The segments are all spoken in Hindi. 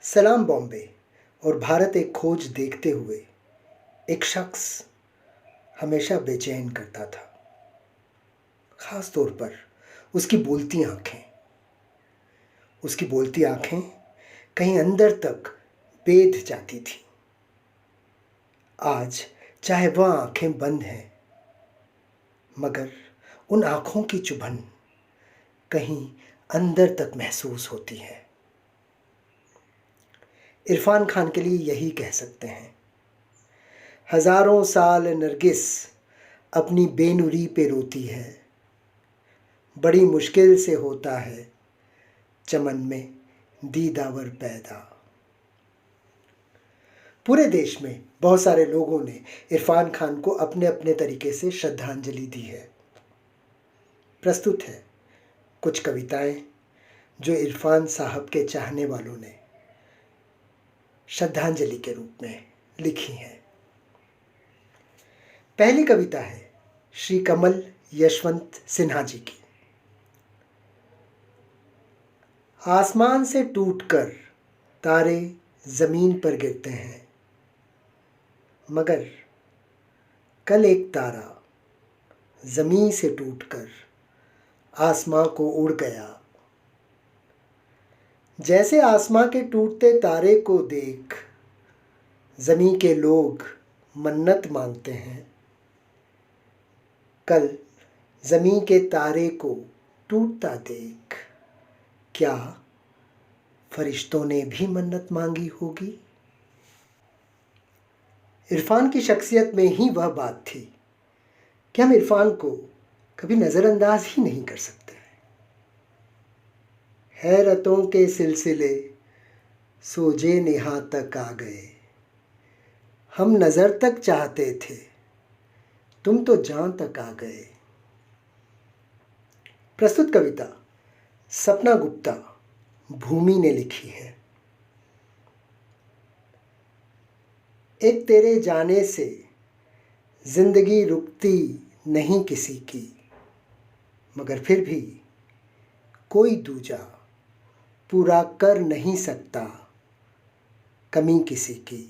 सलाम बॉम्बे और भारत एक खोज देखते हुए एक शख्स हमेशा बेचैन करता था। ख़ास तौर पर उसकी बोलती आँखें। उसकी बोलती आँखें कहीं अंदर तक बेध जाती थीं। आज चाहे वह आँखें बंद हैं, मगर उन आँखों की चुभन कहीं अंदर तक महसूस होती है। इरफान खान के लिए यही कह सकते हैं। हज़ारों साल नरगिस अपनी बेनुरी पे रोती है, बड़ी मुश्किल से होता है चमन में दीदावर पैदा। पूरे देश में बहुत सारे लोगों ने इरफान खान को अपने अपने तरीके से श्रद्धांजलि दी है। प्रस्तुत है कुछ कविताएं जो इरफान साहब के चाहने वालों ने श्रद्धांजलि के रूप में लिखी हैं। पहली कविता है श्री कमल यशवंत सिन्हा जी की। आसमान से टूटकर तारे जमीन पर गिरते हैं, मगर कल एक तारा जमीन से टूटकर आसमां को उड़ गया। जैसे आसमां के टूटते तारे को देख ज़मीं के लोग मन्नत मांगते हैं, कल ज़मीं के तारे को टूटता देख क्या फरिश्तों ने भी मन्नत मांगी होगी। इरफान की शख्सियत में ही वह बात थी कि हम इरफान को कभी नज़रअंदाज ही नहीं कर सकते। हैरतों के सिलसिले सोजे नेहा तक आ गए, हम नज़र तक चाहते थे, तुम तो जान तक आ गए। प्रस्तुत कविता सपना गुप्ता भूमि ने लिखी है। एक तेरे जाने से जिंदगी रुकती नहीं किसी की, मगर फिर भी कोई दूजा पूरा कर नहीं सकता कमी किसी की।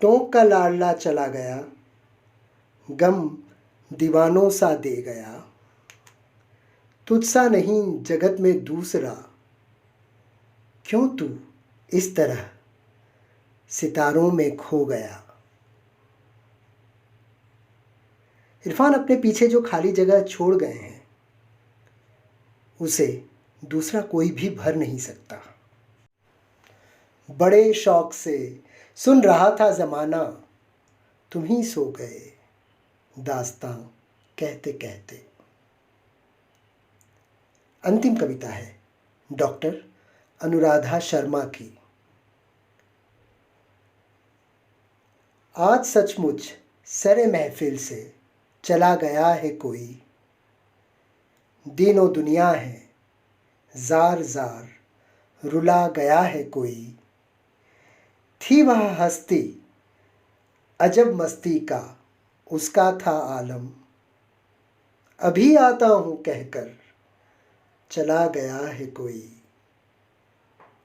टोंक का लाडला चला गया, गम दीवानों सा दे गया, तुझसा नहीं जगत में दूसरा, क्यों तू इस तरह सितारों में खो गया। इरफान अपने पीछे जो खाली जगह छोड़ गए हैं, उसे दूसरा कोई भी भर नहीं सकता। बड़े शौक से सुन रहा था ज़माना, तुम ही सो गए दास्तां कहते कहते। अंतिम कविता है डॉक्टर अनुराधा शर्मा की। आज सचमुच सरे महफिल से चला गया है कोई, दीनो दुनिया है जार जार रुला गया है कोई। थी वह हस्ती अजब मस्ती का उसका था आलम, अभी आता हूँ कहकर चला गया है कोई।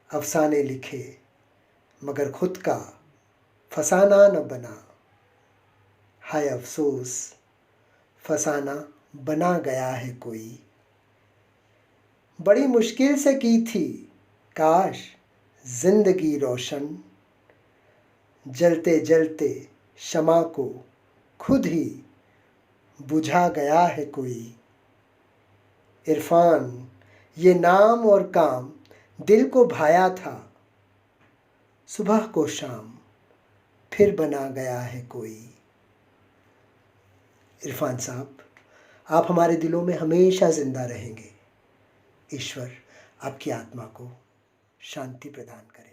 अफसाने लिखे मगर खुद का फसाना न बना, हाय अफसोस फसाना बना गया है कोई। बड़ी मुश्किल से की थी काश जिंदगी रोशन, जलते जलते शमा को खुद ही बुझा गया है कोई। इरफान ये नाम और काम दिल को भाया था, सुबह को शाम फिर बना गया है कोई। इरफान साहब, आप हमारे दिलों में हमेशा ज़िंदा रहेंगे। ईश्वर आपकी आत्मा को शांति प्रदान करें।